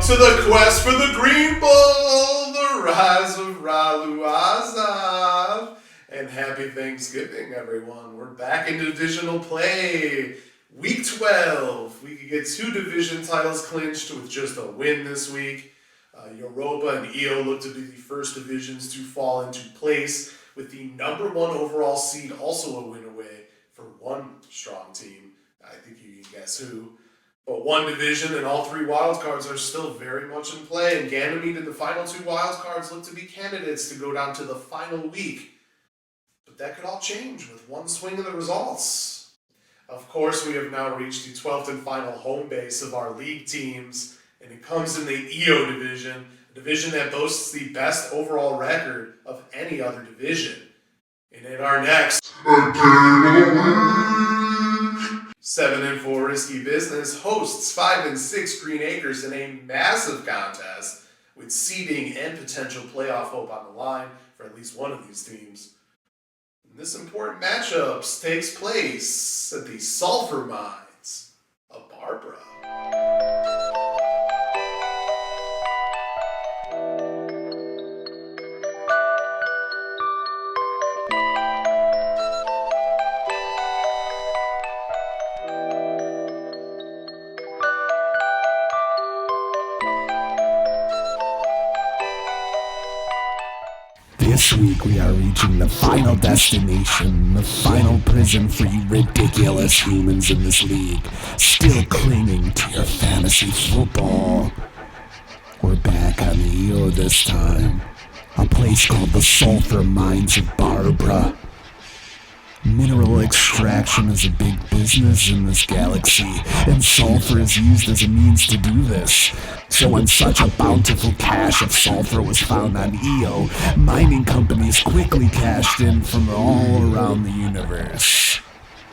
to the quest for the Green Bull, the rise of Ralu Azath. And happy Thanksgiving, everyone. We're back in divisional play. Week 12. We could get 2 division titles clinched with just a win this week. Europa and EO look to be the first divisions to fall into place, with the number 1 overall seed also a win away for one strong team. I think you can guess who. But one division and all 3 wildcards are still very much in play, and Ganymede and the final 2 wildcards look to be candidates to go down to the final week. But that could all change with one swing of the results. Of course, we have now reached the 12th and final home base of our league teams, and it comes in the EO division, a division that boasts the best overall record of any other division. And in our next 7-4 Risky Business hosts 5-6 Green Acres in a massive contest with seeding and potential playoff hope on the line for at least one of these teams. And this important matchup takes place at the Sulfur Mines of Barbara. This week we are reaching the final destination, the final prison for you ridiculous humans in this league, still clinging to your fantasy football. We're back on the EO this time, a place called the Sulfur Mines of Barbara. Mineral extraction is a big business in this galaxy, and sulfur is used as a means to do this. So when such a bountiful cache of sulfur was found on EO, mining companies quickly cashed in from all around the universe.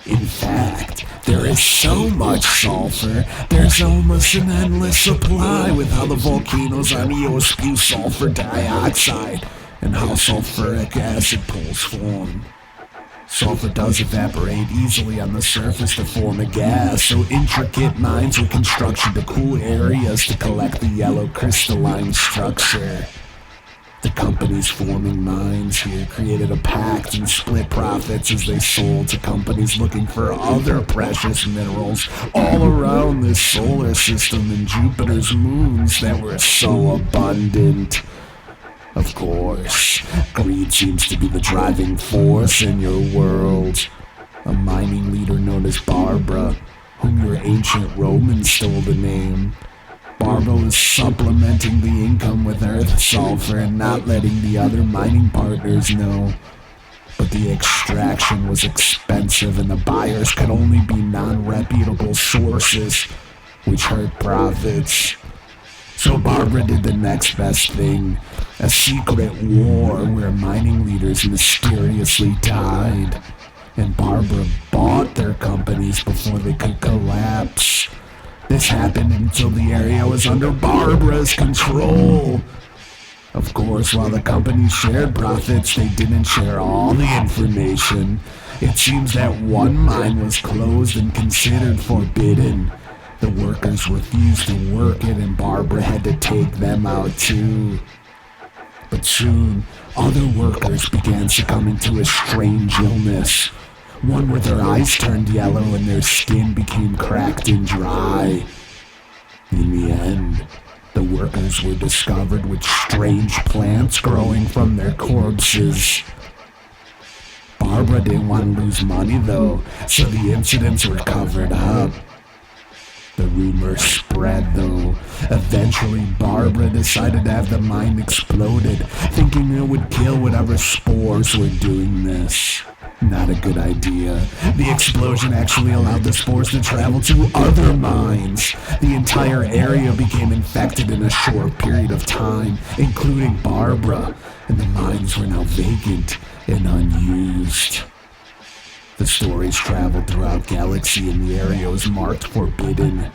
In fact, there is so much sulfur, there's almost an endless supply with how the volcanoes on EO spew sulfur dioxide and how sulfuric acid pools form. Sulfur does evaporate easily on the surface to form a gas, so intricate mines were constructed to cool areas to collect the yellow crystalline structure. The companies forming mines here created a pact and split profits as they sold to companies looking for other precious minerals all around this solar system and Jupiter's moons that were so abundant. Of course, greed seems to be the driving force in your world. A mining leader known as Barbara, whom your ancient Romans stole the name. Barbara was supplementing the income with earth sulfur and not letting the other mining partners know. But the extraction was expensive and the buyers could only be non-reputable sources, which hurt profits. So Barbara did the next best thing, a secret war where mining leaders mysteriously died, and Barbara bought their companies before they could collapse. This happened until the area was under Barbara's control. Of course, while the companies shared profits, they didn't share all the information. It seems that one mine was closed and considered forbidden. The workers refused to work it, and Barbara had to take them out too. But soon, other workers began succumbing to a strange illness. One where their eyes turned yellow and their skin became cracked and dry. In the end, the workers were discovered with strange plants growing from their corpses. Barbara didn't want to lose money though, so the incidents were covered up. The rumor spread though. Eventually Barbara decided to have the mine exploded, thinking it would kill whatever spores were doing this. Not a good idea. The explosion actually allowed the spores to travel to other mines. The entire area became infected in a short period of time, including Barbara, and the mines were now vacant and unused. The stories traveled throughout galaxy and the area was marked forbidden.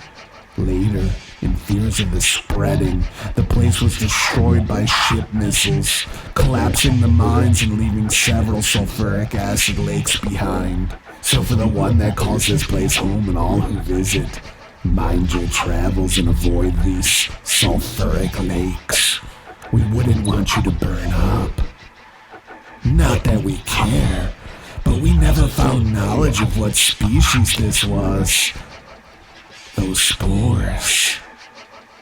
Later, in fears of the spreading, the place was destroyed by ship missiles, collapsing the mines and leaving several sulfuric acid lakes behind. So for the one that calls this place home and all who visit, Mind your travels and avoid these sulfuric lakes. We wouldn't want you to burn up. Not that we care, but we never found knowledge of what species this was. Those spores.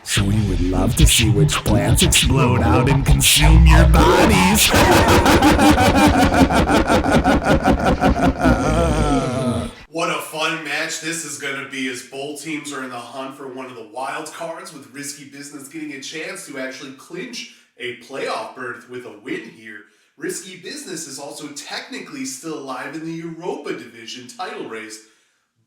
So we would love to see which plants explode out and consume your bodies. What a fun match this is going to be as both teams are in the hunt for one of the wild cards, with Risky Business getting a chance to actually clinch a playoff berth with a win here. Risky Business is also technically still alive in the Europa Division title race,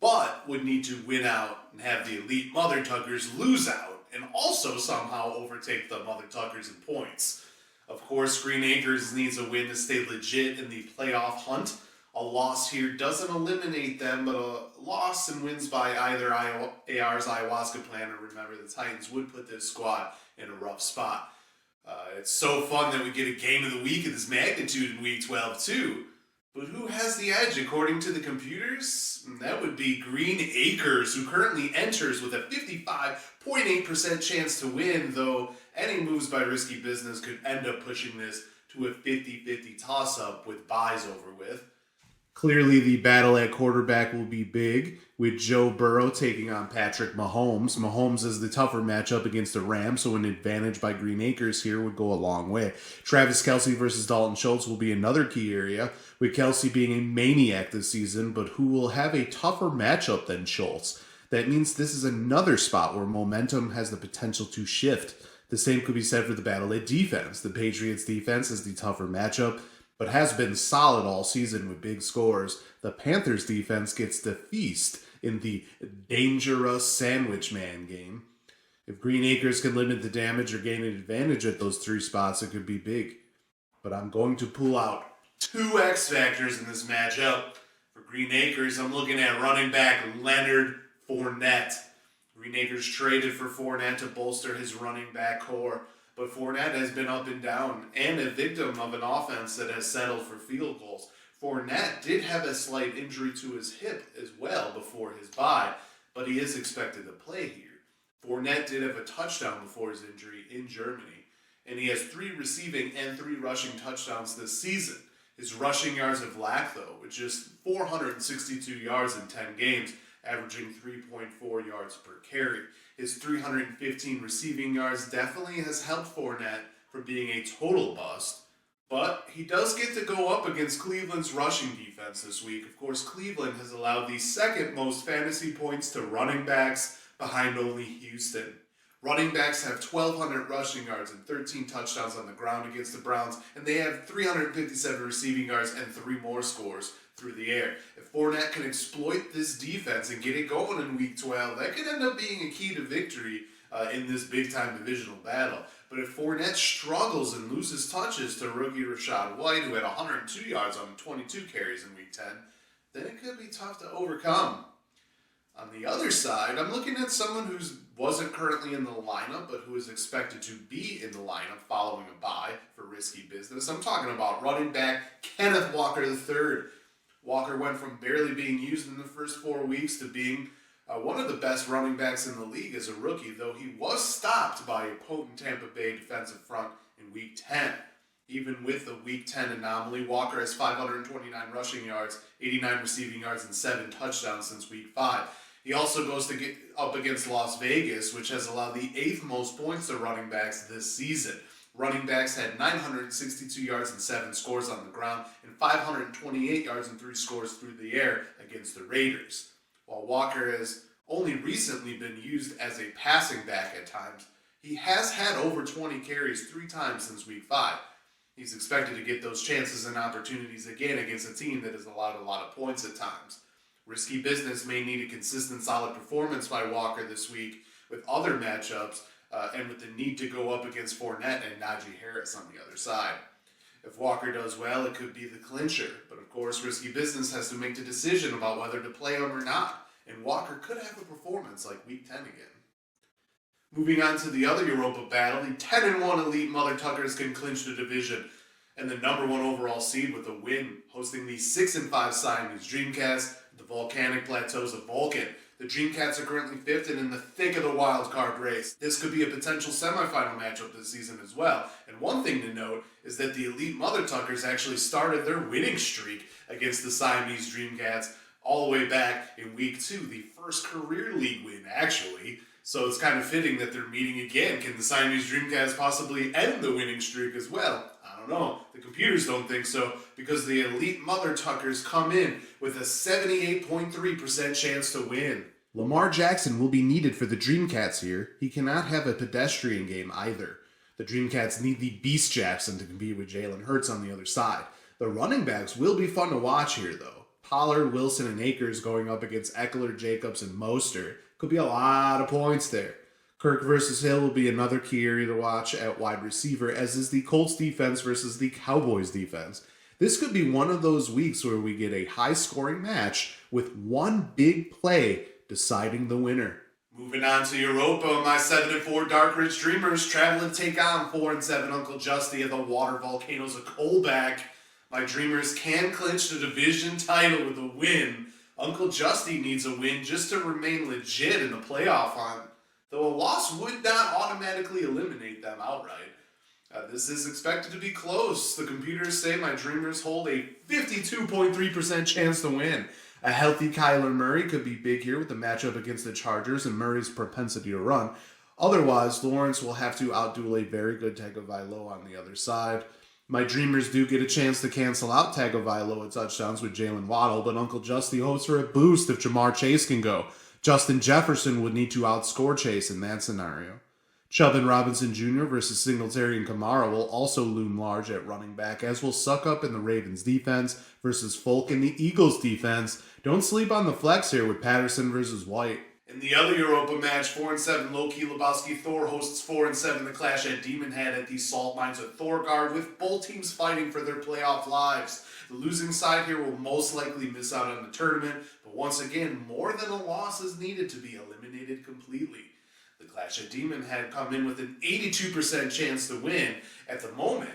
but would need to win out and have the elite Mother Tuckers lose out and also somehow overtake the Mother Tuckers in points. Of course, Green Acres needs a win to stay legit in the playoff hunt. A loss here doesn't eliminate them, but a loss and wins by either AR's Ayahuasca plan, or remember, the Titans would put this squad in a rough spot. It's so fun that we get a game of the week of this magnitude in Week 12 too. But who has the edge according to the computers? That would be Green Acres, who currently enters with a 55.8% chance to win, though any moves by Risky Business could end up pushing this to a 50-50 toss-up with buys over with. Clearly, the battle at quarterback will be big, with Joe Burrow taking on Patrick Mahomes. Mahomes is the tougher matchup against the Rams, so an advantage by Green Acres here would go a long way. Travis Kelce versus Dalton Schultz will be another key area, with Kelce being a maniac this season, but who will have a tougher matchup than Schultz. That means this is another spot where momentum has the potential to shift. The same could be said for the battle at defense. The Patriots' defense is the tougher matchup, but has been solid all season with big scores. The Panthers' defense gets to feast in the dangerous sandwich man game. If Green Acres can limit the damage or gain an advantage at those three spots, it could be big. But I'm going to pull out two X factors in this matchup. For Green Acres, I'm looking at running back Leonard Fournette. Green Acres traded for Fournette to bolster his running back core, but Fournette has been up and down and a victim of an offense that has settled for field goals. Fournette did have a slight injury to his hip as well before his bye, but he is expected to play here. Fournette did have a touchdown before his injury in Germany, and he has 3 receiving and 3 rushing touchdowns this season. His rushing yards have lacked, though, with just 462 yards in 10 games, averaging 3.4 yards per carry. His 315 receiving yards definitely has helped Fournette from being a total bust, but he does get to go up against Cleveland's rushing defense this week. Of course, Cleveland has allowed the second most fantasy points to running backs, behind only Houston. Running backs have 1,200 rushing yards and 13 touchdowns on the ground against the Browns, and they have 357 receiving yards and 3 more scores through the air. If Fournette can exploit this defense and get it going in Week 12, that could end up being a key to victory in this big-time divisional battle. But if Fournette struggles and loses touches to rookie Rachaad White, who had 102 yards on 22 carries in Week 10, then it could be tough to overcome. On the other side, I'm looking at someone who wasn't currently in the lineup, but who is expected to be in the lineup following a bye for Risky Business. I'm talking about running back Kenneth Walker III. Walker went from barely being used in the first 4 weeks to being one of the best running backs in the league as a rookie, though he was stopped by a potent Tampa Bay defensive front in Week 10. Even with the Week 10 anomaly, Walker has 529 rushing yards, 89 receiving yards, and 7 touchdowns since Week 5. He also goes to get up against Las Vegas, which has allowed the 8th most points to running backs this season. Running backs had 962 yards and 7 scores on the ground, and 528 yards and 3 scores through the air against the Raiders. While Walker has only recently been used as a passing back at times, he has had over 20 carries 3 times since Week 5. He's expected to get those chances and opportunities again against a team that has allowed a lot of points at times. Risky Business may need a consistent, solid performance by Walker this week with other matchups and with the need to go up against Fournette and Najee Harris on the other side. If Walker does well, it could be the clincher, but of course Risky Business has to make the decision about whether to play him or not, and Walker could have a performance like Week 10 again. Moving on to the other Europa battle, the 10-1 elite Mother Tuckers can clinch the division and the number 1 overall seed with a win, hosting the 6-5 Siamese Dreamcast, the volcanic plateaus of Vulcan. The Dreamcats are currently 5th and in the thick of the wild card race. This could be a potential semifinal matchup this season as well. And one thing to note is that the Elite Mother Tuckers actually started their winning streak against the Siamese Dreamcats all the way back in week 2, the first career league win actually. So it's kind of fitting that they're meeting again. Can the Siamese Dreamcats possibly end the winning streak as well? I don't know. The computers don't think so because the Elite Mother Tuckers come in with a 78.3% chance to win. Lamar Jackson will be needed for the Dreamcats here. He cannot have a pedestrian game either. The Dreamcats need the Beast Jackson to compete with Jalen Hurts on the other side. The running backs will be fun to watch here though. Pollard, Wilson, and Akers going up against Eckler, Jacobs, and Mostert. Could be a lot of points there. Kirk versus Hill will be another key area to watch at wide receiver, as is the Colts defense versus the Cowboys defense. This could be one of those weeks where we get a high-scoring match with one big play deciding the winner. Moving on to Europa, my 7-4 Dark Ridge Dreamers travel to take on 4-7 Uncle Justy at the Water Volcanoes of Colback. My Dreamers can clinch the division title with a win. Uncle Justy needs a win just to remain legit in the playoff hunt, though a loss would not automatically eliminate them outright. This is expected to be close. The computers say my Dreamers hold a 52.3% chance to win. A healthy Kyler Murray could be big here with the matchup against the Chargers and Murray's propensity to run. Otherwise, Lawrence will have to outduel a very good Tagovailoa on the other side. My Dreamers do get a chance to cancel out Tagovailoa touchdowns with Jalen Waddle, but Uncle Justy hopes for a boost if Jamar Chase can go. Justin Jefferson would need to outscore Chase in that scenario. Chubb and Robinson Jr. versus Singletary and Kamara will also loom large at running back, as will Suck Up in the Ravens defense versus Folk in the Eagles defense. Don't sleep on the flex here with Patterson versus White. In the other Europa match, 4-7 Loki Lebowski Thor hosts 4-7 the clash at Demon Head at the Salt Mines of Thorgard, with both teams fighting for their playoff lives. The losing side here will most likely miss out on the tournament, but once again, more than a loss is needed to be eliminated completely. The clash at Demon Head come in with an 82% chance to win. At the moment,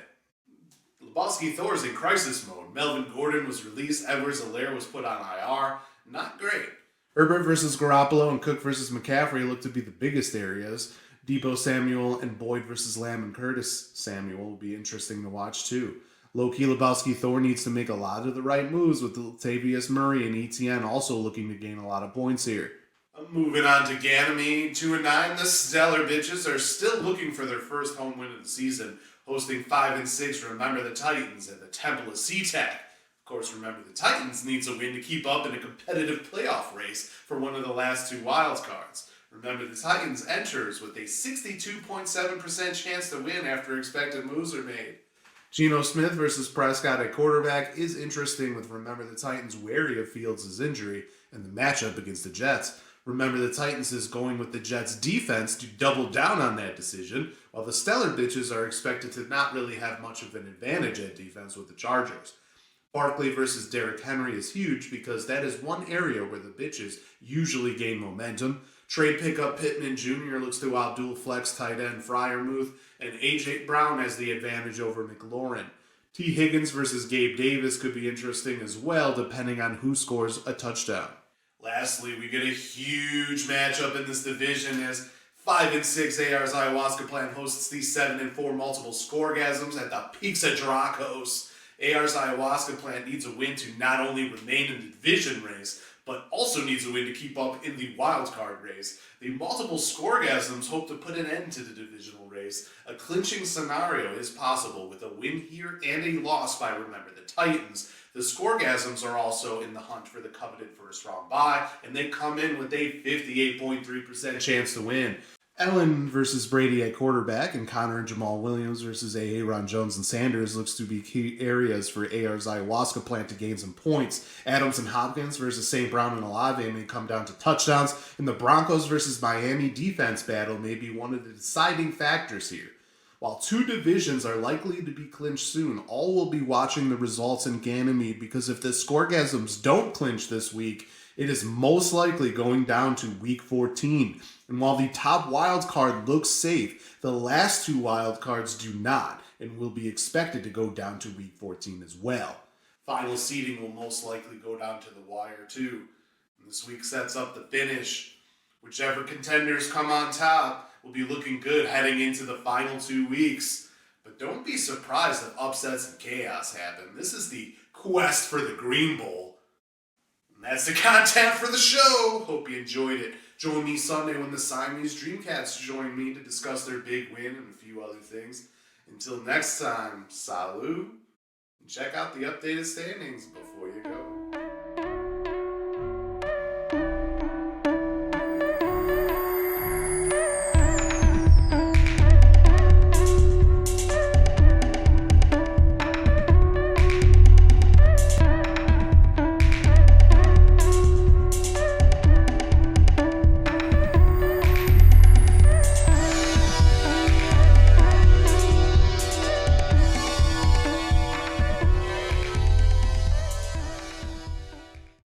Lebowski Thor is in crisis mode. Melvin Gordon was released, Edwards-Helaire was put on IR. Not great. Herbert versus Garoppolo and Cook versus McCaffrey look to be the biggest areas. Debo Samuel and Boyd versus Lamb and Curtis Samuel will be interesting to watch too. Low-key Lebowski Thor needs to make a lot of the right moves, with Latavius Murray and ETN also looking to gain a lot of points here. Moving on to Ganymede, 2-9, the Stellar Bitches are still looking for their first home win of the season, hosting 5-6 Remember the Titans at the Temple of SeaTac. Of course, Remember the Titans needs a win to keep up in a competitive playoff race for one of the last two wild cards. Remember the Titans enters with a 62.7% chance to win after expected moves are made. Geno Smith versus Prescott at quarterback is interesting, with Remember the Titans wary of Fields' injury and the matchup against the Jets. Remember the Titans is going with the Jets' defense to double down on that decision, while the Stellar Bitches are expected to not really have much of an advantage at defense with the Chargers. Barkley versus Derrick Henry is huge because that is one area where the Bitches usually gain momentum. Trade pickup Pittman Jr. looks to outduel flex tight end Freiermuth, and A.J. Brown has the advantage over McLaurin. T. Higgins versus Gabe Davis could be interesting as well, depending on who scores a touchdown. Lastly, we get a huge matchup in this division as 5-6 AR's Ayahuasca Plant hosts the 7-4 Multiple Scoregasms at the Peaks of Dracos. AR's Ayahuasca Plant needs a win to not only remain in the division race, but also needs a win to keep up in the wildcard race. The Multiple Scoregasms hope to put an end to the divisional race. A clinching scenario is possible with a win here and a loss by Remember the Titans. The Scoregasms are also in the hunt for the coveted first-round bye, and they come in with a 58.3% chance to win. Ellen versus Brady at quarterback, and Connor and Jamal Williams versus Aaron Jones and Sanders looks to be key areas for AR's Ayahuasca Plant to gain some points. Adams and Hopkins versus St. Brown and Olave may come down to touchdowns, and the Broncos versus Miami defense battle may be one of the deciding factors here. While two divisions are likely to be clinched soon, all will be watching the results in Ganymede, because if the Scoregasms don't clinch this week, it is most likely going down to week 14. And while the top wild card looks safe, the last two wild cards do not, and will be expected to go down to week 14 as well. Final seeding will most likely go down to the wire too. This week sets up the finish. Whichever contenders come on top will be looking good heading into the final 2 weeks. But don't be surprised if upsets and chaos happen. This is the quest for the Green Bowl. And that's the content for the show. Hope you enjoyed it. Join me Sunday when the Siamese Dreamcats join me to discuss their big win and a few other things. Until next time, salut. And check out the updated standings